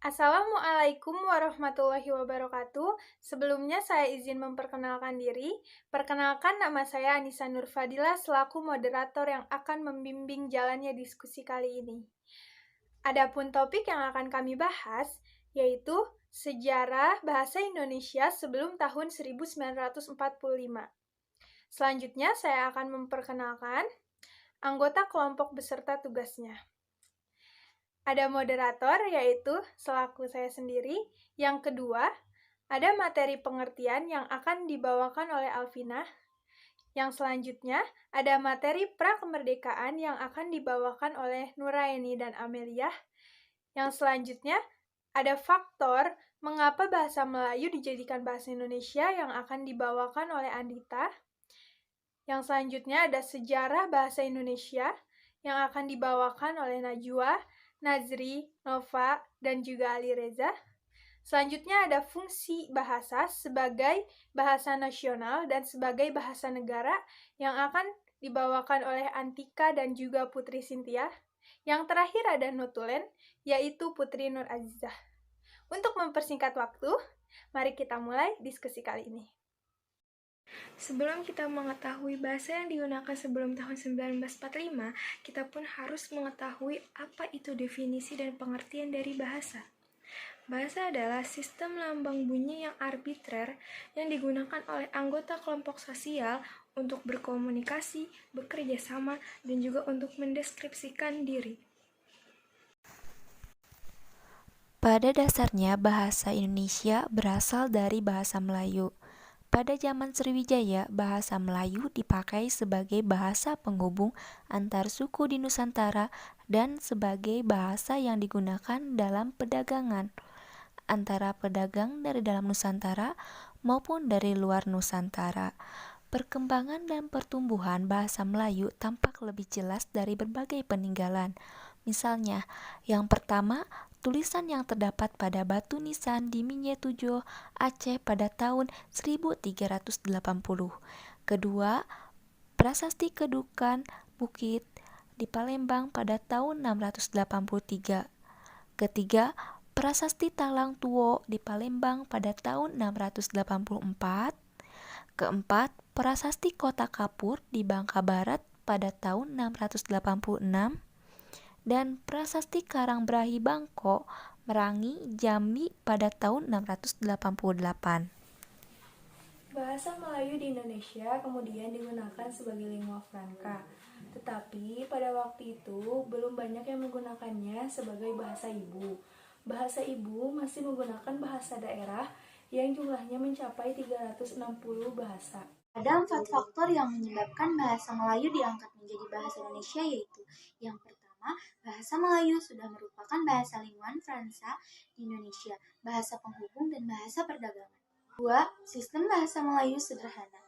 Assalamualaikum warahmatullahi wabarakatuh. Sebelumnya saya izin memperkenalkan diri. Perkenalkan, nama saya Anissa Nurfadila selaku moderator yang akan membimbing jalannya diskusi kali ini. Adapun topik yang akan kami bahas yaitu sejarah bahasa Indonesia sebelum tahun 1945. Selanjutnya saya akan memperkenalkan anggota kelompok beserta tugasnya. Ada moderator, yaitu selaku saya sendiri. Yang kedua, ada materi pengertian yang akan dibawakan oleh Alvina. Yang selanjutnya, ada materi prakemerdekaan yang akan dibawakan oleh Nuraini dan Amelia. Yang selanjutnya, ada faktor mengapa bahasa Melayu dijadikan bahasa Indonesia yang akan dibawakan oleh Andita. Yang selanjutnya, ada sejarah bahasa Indonesia yang akan dibawakan oleh Najwa, Nazri, Nova, dan juga Ali Reza. Selanjutnya ada fungsi bahasa sebagai bahasa nasional dan sebagai bahasa negara yang akan dibawakan oleh Antika dan juga Putri Sintia. Yang terakhir ada notulen, yaitu Putri Nur Azizah. Untuk mempersingkat waktu, mari kita mulai diskusi kali ini. Sebelum kita mengetahui bahasa yang digunakan sebelum tahun 1945, kita pun harus mengetahui apa itu definisi dan pengertian dari bahasa. Bahasa adalah sistem lambang bunyi yang arbitrer yang digunakan oleh anggota kelompok sosial untuk berkomunikasi, bekerja sama, dan juga untuk mendeskripsikan diri. Pada dasarnya, bahasa Indonesia berasal dari bahasa Melayu. Pada zaman Sriwijaya, bahasa Melayu dipakai sebagai bahasa penghubung antar suku di Nusantara dan sebagai bahasa yang digunakan dalam perdagangan antara pedagang dari dalam Nusantara maupun dari luar Nusantara. Perkembangan dan pertumbuhan bahasa Melayu tampak lebih jelas dari berbagai peninggalan. Misalnya, yang pertama, tulisan yang terdapat pada batu nisan di Minyetujo, Aceh pada tahun 1380. Kedua, prasasti Kedukan Bukit di Palembang pada tahun 683. Ketiga, prasasti Talang Tuo di Palembang pada tahun 684. Keempat, prasasti Kota Kapur di Bangka Barat pada tahun 686. Dan prasasti Karangbrahi Bangko, Merangi, Jambi pada tahun 688. Bahasa Melayu di Indonesia kemudian digunakan sebagai lingua franca, tetapi pada waktu itu belum banyak yang menggunakannya sebagai bahasa ibu. Bahasa ibu masih menggunakan bahasa daerah yang jumlahnya mencapai 360 bahasa. Ada 4 faktor yang menyebabkan bahasa Melayu diangkat menjadi bahasa Indonesia, yaitu yang pertama, bahasa Melayu sudah merupakan bahasa lingkungan Fransa di Indonesia, bahasa penghubung dan bahasa perdagangan. 2. Sistem bahasa Melayu sederhana.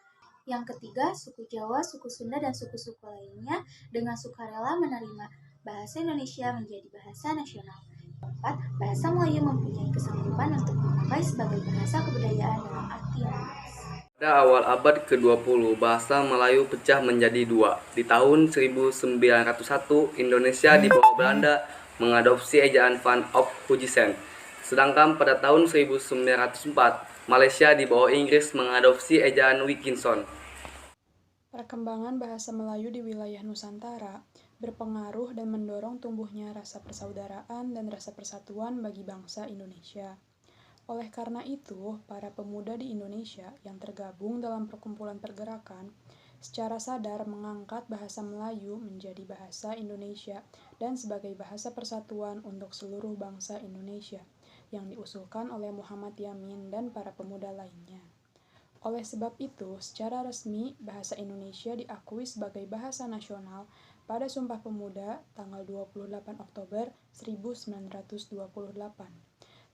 Yang ketiga, suku Jawa, suku Sunda, dan suku-suku lainnya dengan sukarela menerima bahasa Indonesia menjadi bahasa nasional. 4. Bahasa Melayu mempunyai kesanggupan untuk dipakai sebagai bahasa kebudayaan dalam arti yang luas. Pada awal abad ke-20, bahasa Melayu pecah menjadi dua. Di tahun 1901, Indonesia di bawah Belanda mengadopsi ejaan Van op Huijsen. Sedangkan pada tahun 1904, Malaysia di bawah Inggris mengadopsi ejaan Wilkinson. Perkembangan bahasa Melayu di wilayah Nusantara berpengaruh dan mendorong tumbuhnya rasa persaudaraan dan rasa persatuan bagi bangsa Indonesia. Oleh karena itu, para pemuda di Indonesia yang tergabung dalam perkumpulan pergerakan secara sadar mengangkat bahasa Melayu menjadi bahasa Indonesia dan sebagai bahasa persatuan untuk seluruh bangsa Indonesia yang diusulkan oleh Muhammad Yamin dan para pemuda lainnya. Oleh sebab itu, secara resmi, bahasa Indonesia diakui sebagai bahasa nasional pada Sumpah Pemuda tanggal 28 Oktober 1928.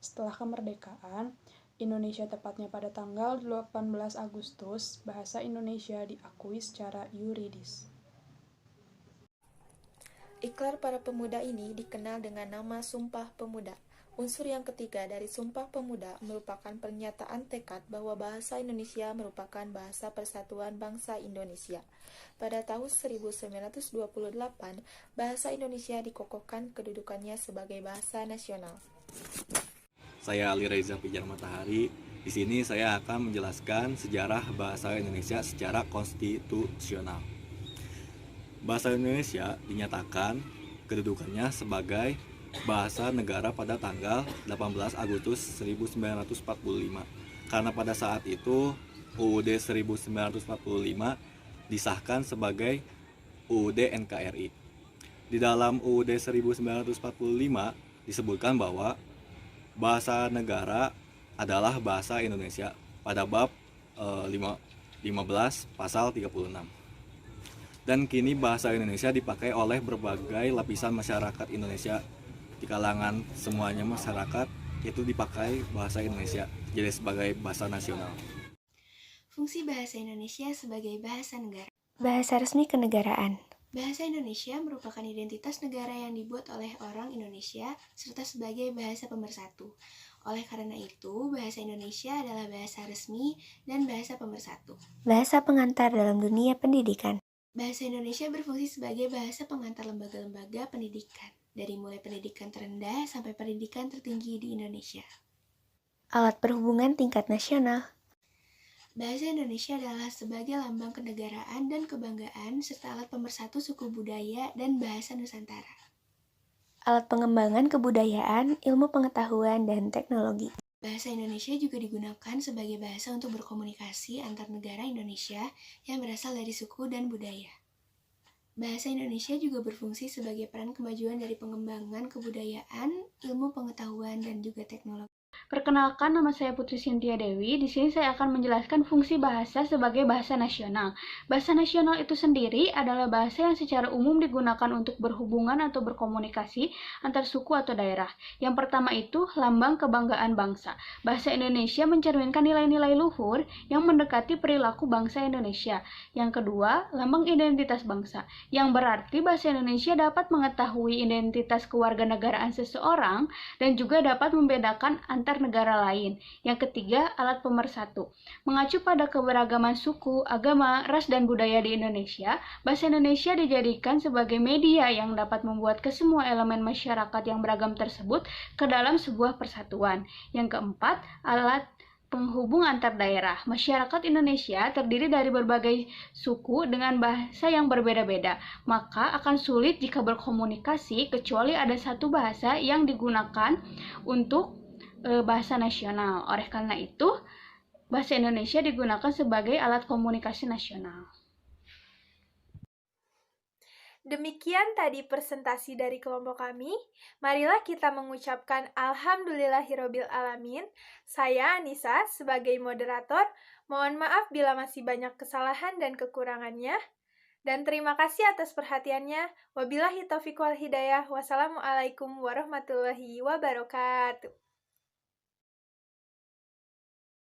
Setelah kemerdekaan, Indonesia tepatnya pada tanggal 18 Agustus, bahasa Indonesia diakui secara yuridis. Ikrar para pemuda ini dikenal dengan nama Sumpah Pemuda. Unsur yang ketiga dari Sumpah Pemuda merupakan pernyataan tekad bahwa bahasa Indonesia merupakan bahasa persatuan bangsa Indonesia. Pada tahun 1928, bahasa Indonesia dikokohkan kedudukannya sebagai bahasa nasional. Saya Ali Reza Pijar Matahari. Di sini saya akan menjelaskan sejarah bahasa Indonesia secara konstitusional. Bahasa Indonesia dinyatakan kedudukannya sebagai bahasa negara pada tanggal 18 Agustus 1945. Karena pada saat itu UUD 1945 disahkan sebagai UUD NKRI. Di dalam UUD 1945 disebutkan bahwa bahasa negara adalah bahasa Indonesia pada bab 15 pasal 36. Dan kini bahasa Indonesia dipakai oleh berbagai lapisan masyarakat Indonesia. Di kalangan semuanya masyarakat itu dipakai bahasa Indonesia jadi sebagai bahasa nasional. Fungsi bahasa Indonesia sebagai bahasa negara. Bahasa resmi kenegaraan. Bahasa Indonesia merupakan identitas negara yang dibuat oleh orang Indonesia serta sebagai bahasa pemersatu. Oleh karena itu, bahasa Indonesia adalah bahasa resmi dan bahasa pemersatu. Bahasa pengantar dalam dunia pendidikan. Bahasa Indonesia berfungsi sebagai bahasa pengantar lembaga-lembaga pendidikan, dari mulai pendidikan terendah sampai pendidikan tertinggi di Indonesia. Alat perhubungan tingkat nasional. Bahasa Indonesia adalah sebagai lambang kenegaraan dan kebanggaan serta alat pemersatu suku budaya dan bahasa Nusantara. Alat pengembangan kebudayaan, ilmu pengetahuan, dan teknologi. Bahasa Indonesia juga digunakan sebagai bahasa untuk berkomunikasi antar negara Indonesia yang berasal dari suku dan budaya. Bahasa Indonesia juga berfungsi sebagai peran kemajuan dari pengembangan kebudayaan, ilmu pengetahuan, dan juga teknologi. Perkenalkan, nama saya Putri Cynthia Dewi. Di sini saya akan menjelaskan fungsi bahasa sebagai bahasa nasional. Bahasa nasional itu sendiri adalah bahasa yang secara umum digunakan untuk berhubungan atau berkomunikasi antar suku atau daerah. Yang pertama itu lambang kebanggaan bangsa. Bahasa Indonesia mencerminkan nilai-nilai luhur yang mendekati perilaku bangsa Indonesia. Yang kedua, lambang identitas bangsa, yang berarti bahasa Indonesia dapat mengetahui identitas kewarganegaraan seseorang dan juga dapat membedakan antar negara lain. Yang ketiga, alat pemersatu. Mengacu pada keberagaman suku, agama, ras, dan budaya di Indonesia, bahasa Indonesia dijadikan sebagai media yang dapat membuat kesemua elemen masyarakat yang beragam tersebut ke dalam sebuah persatuan. Yang keempat, alat penghubung antar daerah. Masyarakat Indonesia terdiri dari berbagai suku dengan bahasa yang berbeda-beda, maka akan sulit jika berkomunikasi kecuali ada satu bahasa yang digunakan untuk bahasa nasional. Oleh karena itu, bahasa Indonesia digunakan sebagai alat komunikasi nasional. Demikian tadi presentasi dari kelompok kami. Marilah kita mengucapkan Alhamdulillahirobbil alamin. Saya Anissa sebagai moderator. Mohon maaf bila masih banyak kesalahan dan kekurangannya. Dan terima kasih atas perhatiannya. Wabillahi taufiq wal hidayah. Wassalamualaikum warahmatullahi wabarakatuh.